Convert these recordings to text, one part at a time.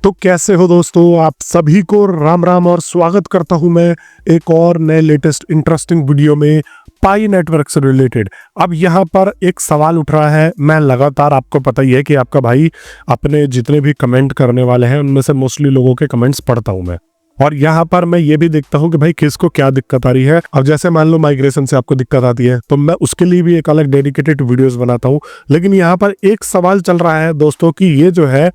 तो कैसे हो दोस्तों, आप सभी को राम राम और स्वागत करता हूं मैं एक और नए लेटेस्ट इंटरेस्टिंग वीडियो में पाई नेटवर्क से रिलेटेड। अब यहाँ पर एक सवाल उठ रहा है। मैं लगातार, आपको पता ही है कि आपका भाई अपने जितने भी कमेंट करने वाले हैं उनमें से मोस्टली लोगों के कमेंट्स पढ़ता हूं मैं, और यहाँ पर मैं ये भी देखता हूँ कि भाई किसको क्या दिक्कत आ रही है। अब जैसे मान लो माइग्रेशन से आपको दिक्कत आती है तो मैं उसके लिए भी एक अलग डेडिकेटेड वीडियोस बनाता हूँ। लेकिन यहाँ पर एक सवाल चल रहा है दोस्तों कि ये जो है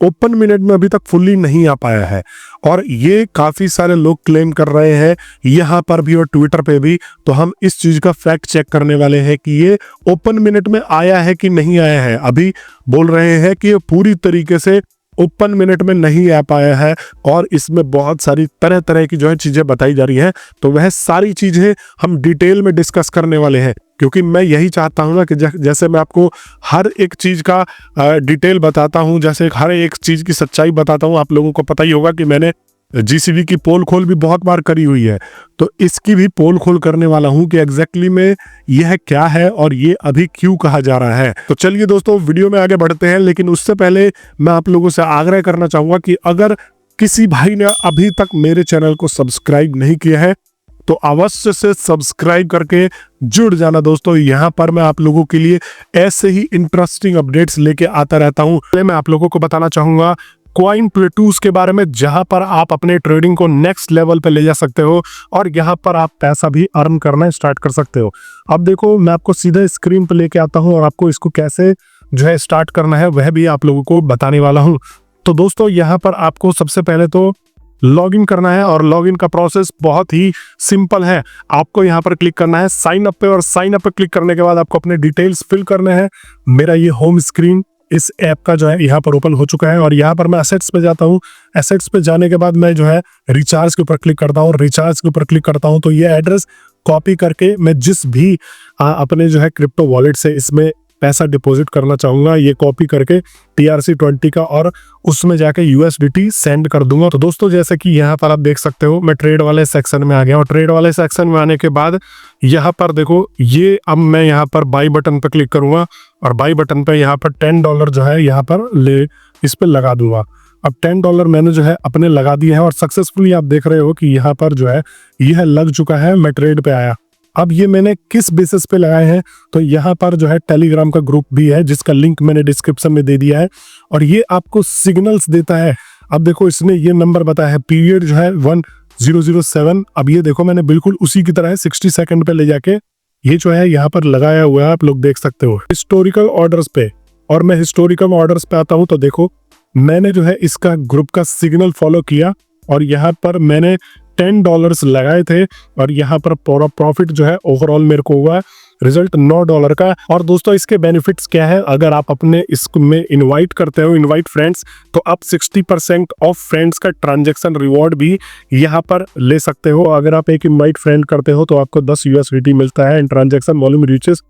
ओपन मिनट में अभी तक फुल्ली नहीं आ पाया है, और ये काफी सारे लोग क्लेम कर रहे हैं यहाँ पर भी और ट्विटर पे भी। तो हम इस चीज का फैक्ट चेक करने वाले हैं कि ये ओपन मिनट में आया है कि नहीं आया है। अभी बोल रहे हैं कि ये पूरी तरीके से ओपन मिनट में नहीं आ पाया है, और इसमें बहुत सारी तरह तरह की जो है चीजें बताई जा रही है। तो वह सारी चीजें हम डिटेल में डिस्कस करने वाले हैं, क्योंकि मैं यही चाहता हूं ना कि जैसे मैं आपको हर एक चीज का डिटेल बताता हूं, जैसे हर एक चीज की सच्चाई बताता हूं। आप लोगों को पता ही होगा कि मैंने जीसीबी की पोल खोल भी बहुत बार करी हुई है, तो इसकी भी पोल खोल करने वाला हूं कि एग्जैक्टली में यह क्या है और ये अभी क्यों कहा जा रहा है। तो चलिए दोस्तों, वीडियो में आगे बढ़ते हैं। लेकिन उससे पहले मैं आप लोगों से आग्रह करना चाहूंगा कि अगर किसी भाई ने अभी तक मेरे चैनल को सब्सक्राइब नहीं किया है तो अवश्य से सब्सक्राइब करके जुड़ जाना दोस्तों। यहाँ पर मैं आप लोगों के लिए ऐसे ही इंटरेस्टिंग अपडेट्स लेके आता रहता हूँ। मैं आप लोगों को बताना चाहूंगा कॉइन प्लेटूज के बारे में, जहां पर आप अपने ट्रेडिंग को नेक्स्ट लेवल पे ले जा सकते हो और यहां पर आप पैसा भी अर्न करना स्टार्ट कर सकते हो। अब देखो, मैं आपको सीधे स्क्रीन पे लेके आता हूं और आपको इसको कैसे जो है स्टार्ट करना है वह भी आप लोगों को बताने वाला हूं। तो दोस्तों, यहाँ पर आपको सबसे पहले तो लॉगिन करना है, और लॉगिन का प्रोसेस बहुत ही सिंपल है। आपको यहाँ पर क्लिक करना है साइन अप पे, और साइन अप पे क्लिक करने के बाद आपको अपने डिटेल्स फिल करने हैं। मेरा ये होम स्क्रीन इस ऐप का जो है यहाँ पर ओपन हो चुका है, और यहाँ पर मैं एसेट्स पे जाता हूँ। एसेट्स पे जाने के बाद मैं जो है रिचार्ज के ऊपर क्लिक करता हूँ। रिचार्ज के ऊपर क्लिक करता हूँ तो ये एड्रेस कॉपी करके मैं जिस भी अपने जो है क्रिप्टो वॉलेट से इसमें पैसा डिपॉजिट करना चाहूंगा, ये कॉपी करके TRC20 का, और उसमें जाके USDT सेंड कर दूंगा। तो दोस्तों, जैसे कि यहाँ पर आप देख सकते हो मैं ट्रेड वाले सेक्शन में आ गया, और ट्रेड वाले सेक्शन में आने के बाद यहाँ पर देखो, ये अब मैं यहाँ पर बाई बटन पर क्लिक करूंगा, और बाई बटन पे यहाँ पर $10 जो है यहाँ पर इस पर लगा दूंगा। अब $10 मैंने जो है अपने लगा दिए हैं, और सक्सेसफुली आप देख रहे हो कि यहाँ पर जो है यह लग चुका है। मैं ट्रेड पे आया। अब ये मैंने किस बेसिस पे लगाए हैं, तो यहाँ पर जो है टेलीग्राम का ग्रुप भी है जिसका लिंक मैंने डिस्क्रिप्शन में दे दिया है, और ये आपको सिग्नल्स देता है। अब देखो, इसने ये नंबर बताया है, पीरियड जो है 1007। अब ये देखो, मैंने बिल्कुल उसी की तरह 60 सेकंड पे ले जाके ये जो है यहाँ पर लगाया हुआ है, आप लोग देख सकते हो हिस्टोरिकल ऑर्डर्स पे। और मैं हिस्टोरिकल ऑर्डर्स पे आता हूँ तो देखो, मैंने जो है इसका ग्रुप का सिग्नल फॉलो किया, और यहाँ पर मैंने $10 लगाए थे, और यहाँ पर पूरा प्रॉफिट जो है ओवरऑल मेरे को हुआ रिजल्ट $9 का। और दोस्तों, इसके बेनिफिट्स क्या है, अगर आप अपने इसमें इनवाइट करते हो, इनवाइट फ्रेंड्स, तो आप 60% ऑफ फ्रेंड्स का ट्रांजैक्शन रिवॉर्ड भी यहाँ पर ले सकते हो। अगर आप एक इनवाइट फ्रेंड करते हो तो आपको 10 USDT मिलता है एंड ट्रांजैक्शन वॉल्यूम रीचेस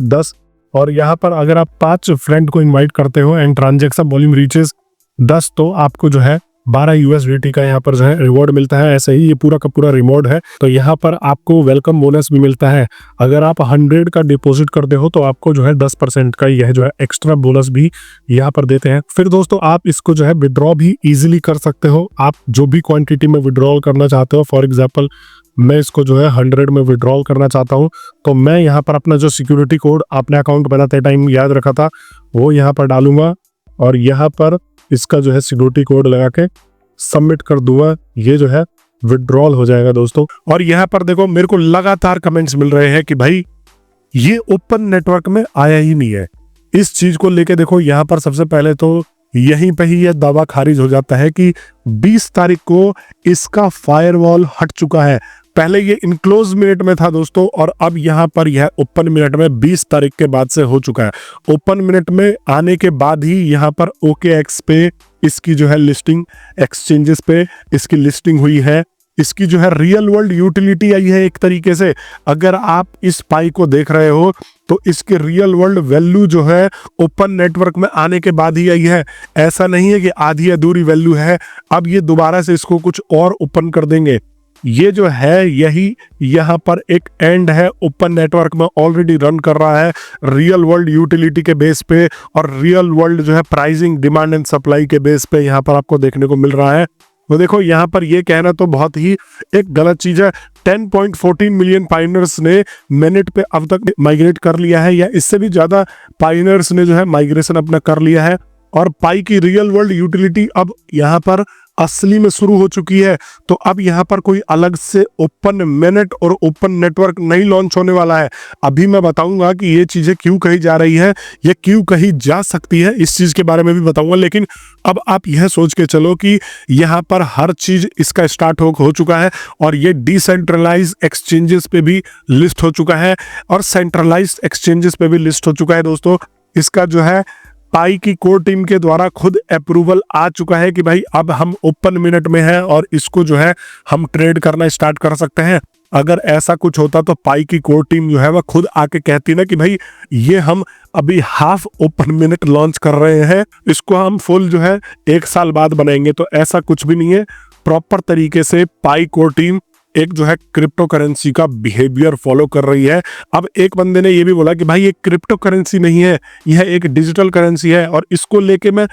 10। और यहाँ पर अगर आप 5 फ्रेंड को इन्वाइट करते हो एंड ट्रांजैक्शन वॉल्यूम रीचेस 10, तो आपको जो है 12 USDT का यहाँ पर जो है रिवॉर्ड मिलता है। ऐसे ही ये पूरा का पूरा रिवॉर्ड है। तो यहाँ पर आपको वेलकम बोनस भी मिलता है। अगर आप 100 का डिपॉजिट करते हो तो आपको जो है 10% का यह जो है एक्स्ट्रा बोनस भी यहाँ पर देते हैं। फिर दोस्तों, आप इसको जो है विड्रॉ भी इजीली कर सकते हो। आप जो भी क्वांटिटी में विड्रॉल करना चाहते हो, फॉर एग्जाम्पल मैं इसको जो है 100 में विड्रॉल करना चाहता हूँ, तो मैं यहाँ पर अपना जो सिक्योरिटी कोड आपने अकाउंट बनाते टाइम याद रखा था वो यहाँ पर डालूंगा, और यहाँ पर इसका जो है सिक्योरिटी कोड लगा के सबमिट कर दूंगा। ये जो है विड्रॉल हो जाएगा दोस्तों। और यहाँ पर देखो, मेरे को लगातार कमेंट्स मिल रहे हैं कि भाई ये ओपन नेटवर्क में आया ही नहीं है। इस चीज को लेके देखो, यहाँ पर सबसे पहले तो यहीं पे ही यह दावा खारिज हो जाता है कि 20 तारीख को इसका फायरवॉल हट चुका है। पहले ये इनक्लोज मिनट में था दोस्तों, और अब यहाँ पर यह ओपन मिनट में 20 तारीख के बाद से हो चुका है। ओपन मिनट में आने के बाद ही यहाँ पर OKX पे इसकी जो है लिस्टिंग, एक्सचेंजेस पे इसकी लिस्टिंग हुई है। इसकी जो है रियल वर्ल्ड यूटिलिटी आई है एक तरीके से। अगर आप इस पाई को देख रहे हो तो इसके रियल वर्ल्ड वैल्यू जो है ओपन नेटवर्क में आने के बाद ही आई है। ऐसा नहीं है कि आधी अधूरी वैल्यू है। अब ये दोबारा से इसको कुछ और ओपन कर देंगे ये जो है यही यहाँ पर एक एंड है, ओपन नेटवर्क में ऑलरेडी रन कर रहा है रियल वर्ल्ड यूटिलिटी के बेस पे और रियल वर्ल्ड जो है प्राइसिंग डिमांड एंड सप्लाई के बेस पे यहाँ पर आपको देखने को मिल रहा है। तो देखो यहाँ पर ये कहना तो बहुत ही एक गलत चीज है। 10.14 मिलियन पाइनर्स ने मिनट पे अब तक माइग्रेट कर लिया है, या इससे भी ज्यादा पाइनर्स ने जो है माइग्रेशन अपना कर लिया है। और पाई की रियल वर्ल्ड यूटिलिटी अब यहाँ पर असली में शुरू हो चुकी है। तो अब यहाँ पर कोई अलग से ओपन मिनट और ओपन नेटवर्क नहीं लॉन्च होने वाला है। अभी मैं बताऊंगा कि ये चीजें क्यों कही जा रही है, ये क्यों कही जा सकती है, इस चीज के बारे में भी बताऊंगा। लेकिन अब आप यह सोच के चलो कि यहाँ पर हर चीज इसका स्टार्ट हो चुका है और ये डिसेंट्रलाइज एक्सचेंजेस पे भी लिस्ट हो चुका है और सेंट्रलाइज एक्सचेंजेस पे भी लिस्ट हो चुका है। दोस्तों, इसका जो है पाई की कोर टीम के द्वारा खुद अप्रूवल आ चुका है कि भाई अब हम ओपन मिनट में हैं और इसको जो है हम ट्रेड करना स्टार्ट कर सकते हैं। अगर ऐसा कुछ होता तो पाई की कोर टीम जो है वह खुद आके कहती ना कि भाई ये हम अभी हाफ ओपन मिनट लॉन्च कर रहे हैं, इसको हम फुल जो है 1 साल बाद बनाएंगे। तो ऐसा कुछ भी नहीं है। प्रॉपर तरीके से पाई कोर टीम एक जो है क्रिप्टो करेंसी का बिहेवियर फॉलो कर रही है। अब एक बंदे ने ये भी बोला कि भाई ये क्रिप्टो करेंसी नहीं है, यह एक डिजिटल करेंसी है। और इसको लेके मैं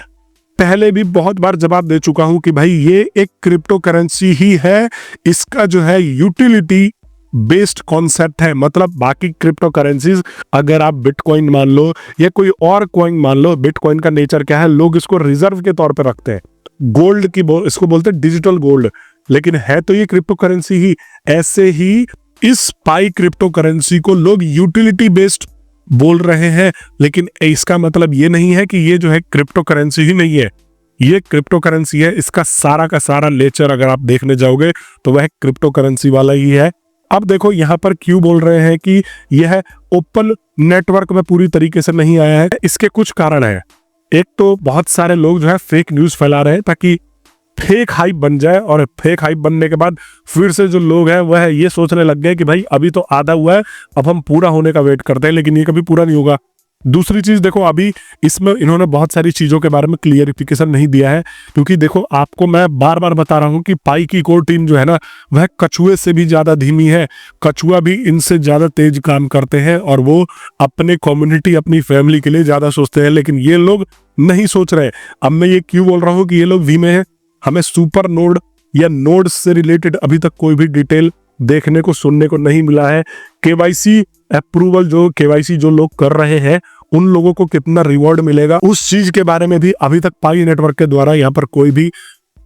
पहले भी बहुत बार जवाब दे चुका हूं कि भाई ये एक क्रिप्टो करेंसी ही है, इसका जो है यूटिलिटी बेस्ड कॉन्सेप्ट है। मतलब बाकी क्रिप्टो करेंसीज, अगर आप बिटकॉइन मान लो या कोई और कॉइन मान लो, बिटकॉइन का नेचर क्या है, लोग इसको रिजर्व के तौर पर रखते हैं, गोल्ड की इसको बोलते हैं डिजिटल गोल्ड, लेकिन है तो ये क्रिप्टो करेंसी ही। ऐसे ही इस पाई क्रिप्टो करेंसी को लोग यूटिलिटी बेस्ड बोल रहे हैं, लेकिन इसका मतलब ये नहीं है कि ये जो है क्रिप्टो करेंसी ही नहीं है, ये क्रिप्टो करेंसी है। इसका सारा का सारा नेचर अगर आप देखने जाओगे तो वह क्रिप्टो करेंसी वाला ही है। अब देखो यहाँ पर क्यों बोल रहे हैं कि यह ओपन नेटवर्क में पूरी तरीके से नहीं आया है, इसके कुछ कारण है। एक तो बहुत सारे लोग जो है फेक न्यूज फैला रहे हैं ताकि फेक हाइप बन जाए, और फेक हाइप बनने के बाद फिर से जो लोग हैं वह ये सोचने लग गए कि भाई अभी तो आधा हुआ है, अब हम पूरा होने का वेट करते हैं, लेकिन ये कभी पूरा नहीं होगा। दूसरी चीज देखो, अभी इसमें इन्होंने बहुत सारी चीजों के बारे में क्लियरिफिकेशन नहीं दिया है, क्योंकि देखो आपको मैं बार बार बता रहा हूं कि पाई की कोर टीम जो है ना वह कछुए से भी ज्यादा धीमी है। कछुआ भी इनसे ज्यादा तेज काम करते हैं और वो अपने कम्युनिटी, अपनी फैमिली के लिए ज्यादा सोचते हैं, लेकिन ये लोग नहीं सोच रहे। अब मैं ये क्यों बोल रहा हूँ कि ये लोग धीमे हैं, हमें सुपर नोड या नोड से रिलेटेड अभी तक कोई भी डिटेल देखने को सुनने को नहीं मिला है। केवाईसी अप्रूवल, जो केवाईसी जो लोग कर रहे हैं उन लोगों को कितना रिवॉर्ड मिलेगा, उस चीज के बारे में भी अभी तक पाई नेटवर्क के द्वारा यहाँ पर कोई भी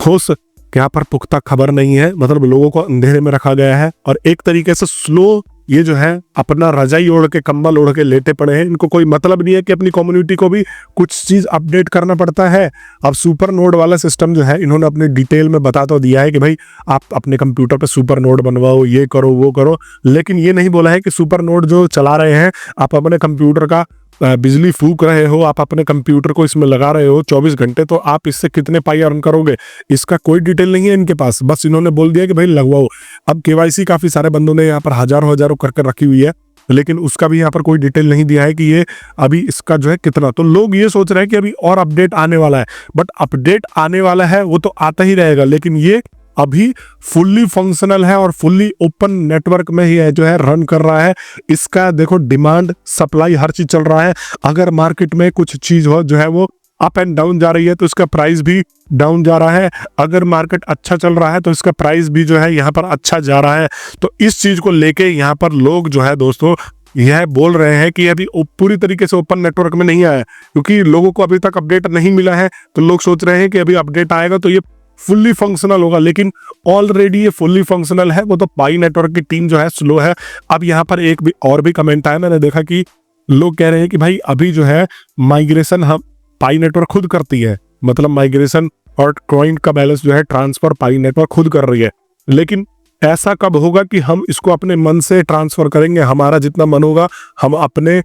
ठोस यहाँ पर पुख्ता खबर नहीं है। मतलब लोगों को अंधेरे में रखा गया है और एक तरीके से स्लो ये जो है अपना रजाई ओढ़ के, कंबल ओढ़ के लेटे पड़े हैं। इनको कोई मतलब नहीं है कि अपनी कम्युनिटी को भी कुछ चीज अपडेट करना पड़ता है। अब सुपर नोड वाला सिस्टम जो है इन्होंने अपने डिटेल में बता तो दिया है कि भाई आप अपने कंप्यूटर पे सुपर नोड बनवाओ, ये करो वो करो, लेकिन ये नहीं बोला है कि सुपर नोड जो चला रहे हैं आप अपने कंप्यूटर का बिजली फूक रहे हो, आप अपने कंप्यूटर को इसमें लगा रहे हो 24 घंटे, तो आप इससे कितने पाई अर्न करोगे, इसका कोई डिटेल नहीं है इनके पास। बस इन्होंने बोल दिया कि भाई लगवाओ। अब केवाईसी काफी सारे बंदों ने यहाँ पर हजारों हजारों करके रखी हुई है, लेकिन उसका भी यहाँ पर कोई डिटेल नहीं दिया है कि ये अभी इसका जो है कितना। तो लोग ये सोच रहे हैं कि अभी और अपडेट आने वाला है, बट अपडेट आने वाला है वो तो आता ही रहेगा, लेकिन ये अभी फुल्ली फंक्शनल है और फुल्ली ओपन नेटवर्क में ही है जो है रन कर रहा है। इसका देखो डिमांड सप्लाई हर चीज चल रहा है। अगर मार्केट में कुछ चीज हो जो है वो अप एंड डाउन जा रही है तो इसका प्राइस भी डाउन जा रहा है। अगर मार्केट अच्छा चल रहा है तो इसका प्राइस भी जो है यहाँ पर अच्छा जा रहा है। तो इस चीज को लेके यहाँ पर लोग जो है दोस्तों यह बोल रहे हैं कि अभी पूरी तरीके से ओपन नेटवर्क में नहीं आया, क्योंकि लोगों को अभी तक अपडेट नहीं मिला है। तो लोग सोच रहे हैं कि अभी अपडेट आएगा तो ये फुल्ली फंक्शनल होगा, लेकिन ऑलरेडी ये फुल्ली फंक्शनल है। वो तो पाई नेटवर्क की टीम जो है स्लो है। अब यहाँ पर एक भी और भी कमेंट आया, मैंने देखा कि लोग कह रहे हैं कि भाई अभी जो है माइग्रेशन हम पाई नेटवर्क खुद करती है, मतलब माइग्रेशन और कॉइन का बैलेंस जो है ट्रांसफर पाई नेटवर्क खुद कर रही है। लेकिन ऐसा कब होगा कि हम इसको अपने मन से ट्रांसफर करेंगे, हमारा जितना मन होगा हम अपने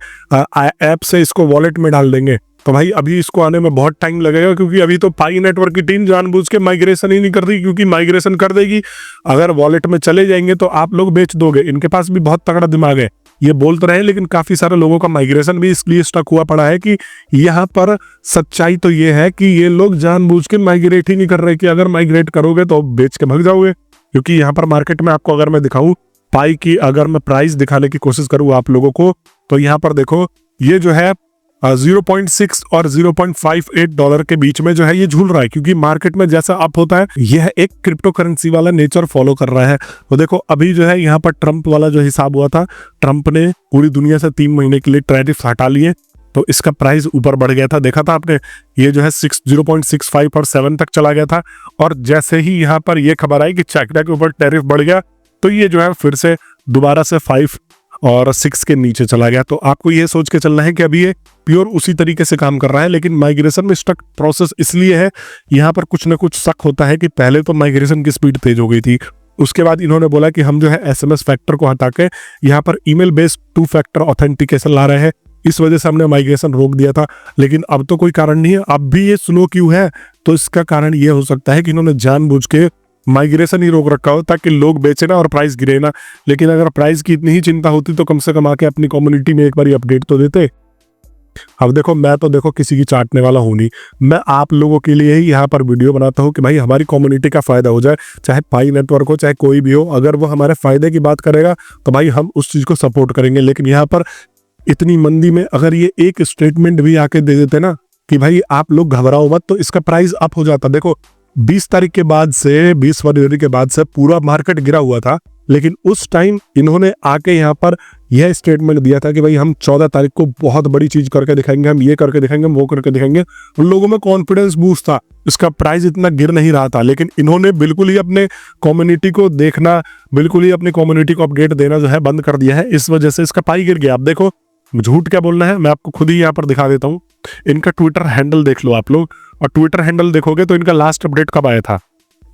ऐप से इसको वॉलेट में डाल देंगे। तो भाई अभी इसको आने में बहुत टाइम लगेगा, क्योंकि अभी तो पाई नेटवर्क की टीम जानबूझ के माइग्रेशन ही नहीं कर रही, क्योंकि माइग्रेशन कर देगी अगर वॉलेट में चले जाएंगे तो आप लोग बेच दोगे। इनके पास भी बहुत तगड़ा दिमाग है, ये बोल तो रहे हैं, लेकिन काफी सारे लोगों का माइग्रेशन भी इसलिए स्टक हुआ पड़ा है कि यहाँ पर सच्चाई तो ये है कि ये लोग जानबूझ के माइग्रेट ही नहीं कर रहे कि अगर माइग्रेट करोगे तो बेच के भाग जाओगे। क्योंकि यहाँ पर मार्केट में आपको अगर मैं दिखाऊं पाई की, अगर मैं प्राइस दिखाने की कोशिश करूँ आप लोगों को, तो यहाँ पर देखो ये जो है 0.6 और 0.58 डॉलर के बीच में जो है ये झूल रहा है, क्योंकि मार्केट में जैसा अप होता है यह एक क्रिप्टो करेंसी वाला नेचर फॉलो कर रहा है। तो देखो अभी जो है यहाँ पर ट्रंप वाला जो हिसाब हुआ था, ट्रंप ने पूरी दुनिया से 3 महीने के लिए टैरिफ हटा लिए, तो इसका प्राइस ऊपर बढ़ गया था, देखा था आपने, ये जो है 0.65 और 7 तक चला गया था। और जैसे ही यहाँ पर ये खबर आई कि चाइना के ऊपर टैरिफ बढ़ गया, तो ये जो है फिर से दोबारा से 5 और 6 के नीचे चला गया। तो आपको ये सोच के चलना है कि अभी ये प्योर उसी तरीके से काम कर रहा है, लेकिन माइग्रेशन में स्टक प्रोसेस इसलिए है, यहाँ पर कुछ ना कुछ शक होता है कि पहले तो माइग्रेशन की स्पीड तेज हो गई थी, उसके बाद इन्होंने बोला कि हम जो है SMS फैक्टर को हटा के यहाँ पर ईमेल बेस्ड 2 फैक्टर ऑथेंटिकेशन ला रहे हैं, इस वजह से हमने माइग्रेशन रोक दिया था। लेकिन अब तो कोई कारण नहीं है, अब भी ये स्लो क्यों है, तो इसका कारण ये हो सकता है कि इन्होंने जानबूझ के माइग्रेशन ही रोक रखा हो ताकि लोग बेचे ना और प्राइस गिरे ना। लेकिन अगर प्राइस की इतनी ही चिंता होती तो कम से कम आके अपनी कम्युनिटी में एक बार अपडेट तो देते। अब देखो मैं तो देखो किसी की चाटने वाला हूं नहीं, मैं आप लोगों के लिए ही यहाँ पर वीडियो बनाता हूँ कि भाई हमारी कम्युनिटी का फायदा हो जाए, चाहे पाई नेटवर्क हो चाहे कोई भी हो, अगर वो हमारे फायदे की बात करेगा तो भाई हम उस चीज को सपोर्ट करेंगे। लेकिन यहाँ पर इतनी मंदी में अगर ये एक स्टेटमेंट भी आके दे देते ना कि भाई आप लोग घबराओ मत, तो इसका प्राइस अप हो जाता। देखो 20 तारीख के बाद से, 20 फरवरी के बाद से पूरा मार्केट गिरा हुआ था, लेकिन उस टाइम इन्होंने आके यहाँ पर यह स्टेटमेंट दिया था कि भाई हम 14 तारीख को बहुत बड़ी चीज करके दिखाएंगे, हम ये करके दिखाएंगे, हम वो करके दिखाएंगे। उन लोगों में कॉन्फिडेंस बूस्ट था, इसका प्राइस इतना गिर नहीं रहा था। लेकिन इन्होंने बिल्कुल ही अपने कम्युनिटी को देखना, बिल्कुल ही अपनी कम्युनिटी को अपडेट देना जो है बंद कर दिया है, इस वजह से इसका पाई गिर गया। आप देखो झूठ क्या बोलना है, मैं आपको खुद ही यहाँ पर दिखा देता हूँ। इनका ट्विटर हैंडल देख लो आप लोग, और ट्विटर हैंडल देखोगे तो इनका लास्ट अपडेट कब आया था,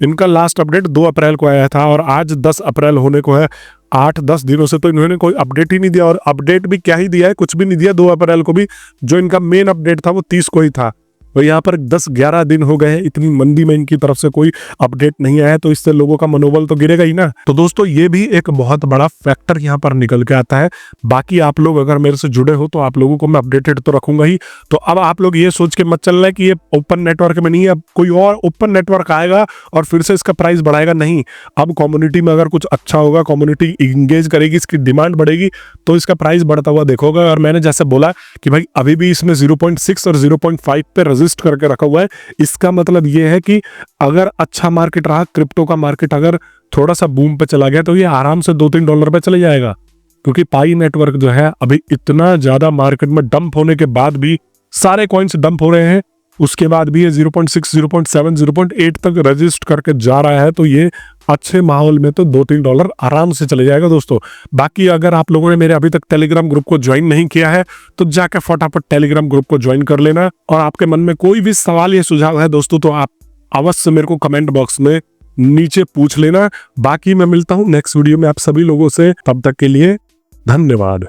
इनका लास्ट अपडेट 2 अप्रैल को आया था, और आज 10 अप्रैल होने को है। 8-10 दिनों से तो इन्होंने कोई अपडेट ही नहीं दिया, और अपडेट भी क्या ही दिया है, कुछ भी नहीं दिया। 2 अप्रैल को भी जो इनका मेन अपडेट था वो 30 को ही था, तो यहाँ पर 10-11 दिन हो गए हैं, इतनी मंदी में इनकी तरफ से कोई अपडेट नहीं आया, तो इससे लोगों का मनोबल तो गिरेगा ही ना। तो दोस्तों ये भी एक बहुत बड़ा फैक्टर यहाँ पर निकल के आता है। बाकी आप लोग अगर मेरे से जुड़े हो तो आप लोगों को मैं अपडेटेड तो रखूंगा ही। तो अब आप लोग ये सोच के मत चलना है कि ये ओपन नेटवर्क में नहीं है, अब कोई और ओपन नेटवर्क आएगा और फिर से इसका प्राइस बढ़ाएगा, नहीं। अब कम्युनिटी में अगर कुछ अच्छा होगा, कम्युनिटी इंगेज करेगी, इसकी डिमांड बढ़ेगी, तो इसका प्राइस बढ़ता हुआ देखोगे। और मैंने जैसे बोला कि भाई अभी भी इसमें 0.6 और 0.5 पे रजिस्ट करके रखा हुआ है, इसका मतलब ये है कि अगर अच्छा मार्केट रहा, क्रिप्टो का मार्केट अगर थोड़ा सा बूम पे चला गया, तो ये आराम से 2-3 डॉलर पे चले जाएगा। क्योंकि पाई नेटवर्क जो है अभी इतना ज्यादा मार्केट में डंप होने के बाद भी, सारे कॉइन्स डंप हो रहे हैं, उसके बाद भी ये 0.6, 0.7, 0.8 तक रजिस्ट करके जा रहा है, तो ये अच्छे माहौल में तो 2-3 डॉलर आराम से चले जाएगा दोस्तों। बाकी अगर आप लोगों ने मेरे अभी तक टेलीग्राम ग्रुप को ज्वाइन नहीं किया है तो जाकर फटाफट टेलीग्राम ग्रुप को ज्वाइन कर लेना। और आपके मन में कोई भी सवाल या सुझाव है दोस्तों, तो आप अवश्य मेरे को कमेंट बॉक्स में नीचे पूछ लेना। बाकी मैं मिलता हूं नेक्स्ट वीडियो में आप सभी लोगों से, तब तक के लिए धन्यवाद।